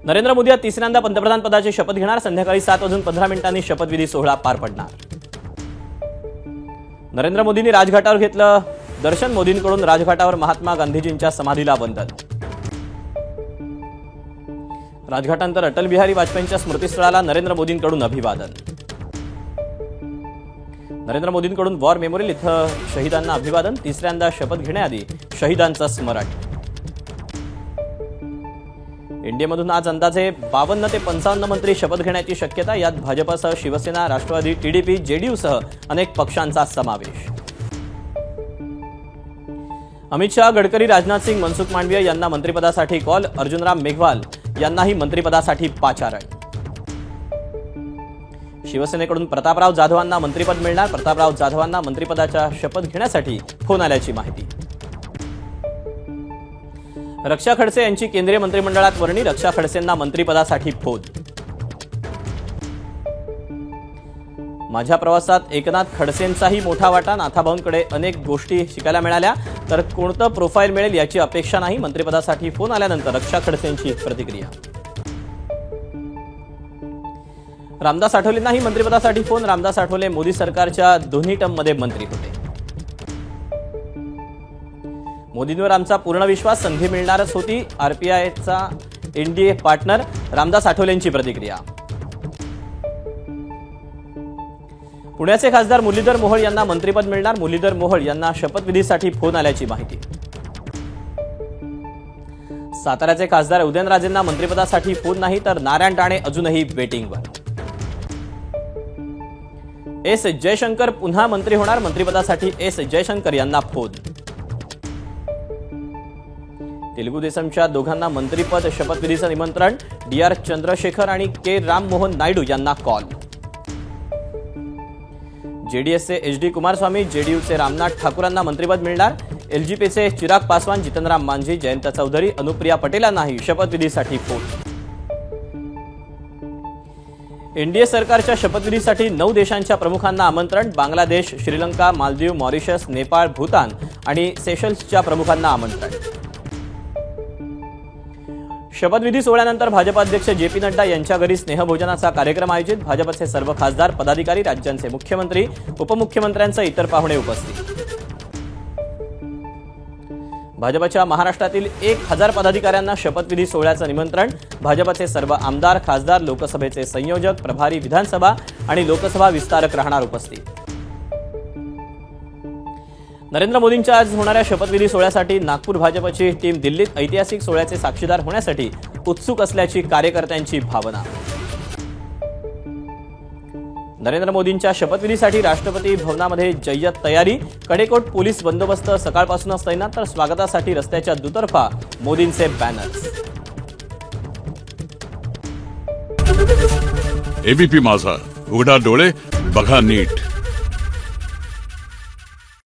नरेंद्र मोदी आज तिसऱ्यांदा पंतप्रधान पदाची शपथ घेणार। संध्याकाळी 7:15 शपथविधी सोहळा पार पडणार। नरेंद्र मोदींनी राजघाटावर घेतलं दर्शन। मोदींकडून राजघाटावर महात्मा गांधीजींच्या समाधीला वंदन। राजघाटानंतर अटल बिहारी वाजपेयींच्या स्मृतीस्थळाला नरेंद्र मोदींकडून अभिवादन। नरेंद्र मोदींकडून वॉर मेमोरियल इथं शहीदांना अभिवादन। तिसऱ्यांदा शपथ घेण्याआधी शहीदांचं स्मरण। इंडियामधून आज अंदाजे 52 ते 55 मंत्री शपथ घेण्याची शक्यता। यात भाजपसह शिवसेना, राष्ट्रवादी, टीडीपी, जेडीयूसह अनेक पक्षांचा समावेश। अमित शहा, गडकरी, राजनाथ सिंह, मनसुख मांडविया यांना मंत्रिपदासाठी कॉल। अर्जुनराम मेघवाल यांनाही मंत्रिपदासाठी पाचारण। शिवसेनेकडून प्रतापराव जाधवांना मंत्रिपद मिळणार। प्रतापराव जाधवांना मंत्रिपदाच्या शपथ घेण्यासाठी फोन आल्याची माहिती। रक्षा खडसे यांची केंद्रीय मंत्रिमंडळात वर्णी। रक्षा खडसेंना मंत्रिपदासाठी फोन। माझ्या प्रवासात एकनाथ खडसेंचाही मोठा वाटा। नाथाभाऊंकडे अनेक गोष्टी शिकायला मिळाल्या, तर कोणतं प्रोफाईल मिळेल याची अपेक्षा नाही। मंत्रिपदासाठी फोन आल्यानंतर रक्षा खडसेंची प्रतिक्रिया। रामदास आठवलेंनाही मंत्रिपदासाठी फोन। रामदास आठवले मोदी सरकारच्या दोन्ही टर्ममध्ये मंत्री होते। मोदींवर आमचा पूर्ण विश्वास, संधी मिळणारच होती। आरपीआयचा एनडीए पार्टनर। रामदास आठवलेंची प्रतिक्रिया। पुण्याचे खासदार मुरलीधर मोहोळ यांना मंत्रिपद मिळणार। मुरलीधर मोहोळ यांना शपथविधीसाठी फोन आल्याची माहिती। साताऱ्याचे खासदार उदयनराजेंना मंत्रिपदासाठी फोन नाही, तर नारायण राणे अजूनही वेटिंगवर। एस जयशंकर पुन्हा मंत्री होणार। मंत्रिपदासाठी एस जयशंकर यांना फोन। तेलुगू देसमच्या दोघांना मंत्रिपद शपथविधीचं निमंत्रण। डी.आर. चंद्रशेखर आणि के. राममोहन नायडू यांना कॉल। जेडीएसचे एच.डी. कुमारस्वामी, जेडीयूचे रामनाथ ठाकूरांना मंत्रिपद मिळणार। एलजेपीचे चिराग पासवान, जितनराम मांझी, जयंत चौधरी, अनुप्रिया पटेलांनाही शपथविधीसाठी फोन। एनडीए सरकारच्या शपथविधीसाठी 9 देशांच्या प्रमुखांना आमंत्रण। बांगलादेश, श्रीलंका, मालदीव, मॉरिशस, नेपाळ, भूतान आणि सेशल्सच्या प्रमुखांना आमंत्रण। शपथविधी सोहळ्यानंतर भाजप अध्यक्ष जे.पी. नड्डा यांच्या घरी स्नेहभोजनाचा कार्यक्रम आयोजित। भाजपचे सर्व खासदार, पदाधिकारी, राज्यांचे मुख्यमंत्री, उपमुख्यमंत्र्यांसह इतर पाहुणे उपस्थित। भाजपच्या महाराष्ट्रातील 1000 पदाधिकाऱ्यांना शपथविधी सोहळ्याचं निमंत्रण। भाजपचे सर्व आमदार, खासदार, लोकसभेचे संयोजक, प्रभारी, विधानसभा आणि लोकसभा विस्तारक राहणार उपस्थित। नरेंद्र मोदींच्या आज होणाऱ्या शपथविधी सोहळ्यासाठी नागपूर भाजपची टीम दिल्लीत ऐतिहासिक सोहळ्याचे साक्षीदार होण्यासाठी उत्सुक असल्याची कार्यकर्त्यांची भावना। नरेंद्र मोदींच्या शपथविधीसाठी राष्ट्रपती भवनामध्ये जय्यत तयारी। कडेकोट पोलीस बंदोबस्त सकाळपासूनच तैनात, तर स्वागतासाठी रस्त्याच्या दुतर्फा मोदींचे बॅनर्स। एबीपी माझा, उघडा डोळे बघा नीट।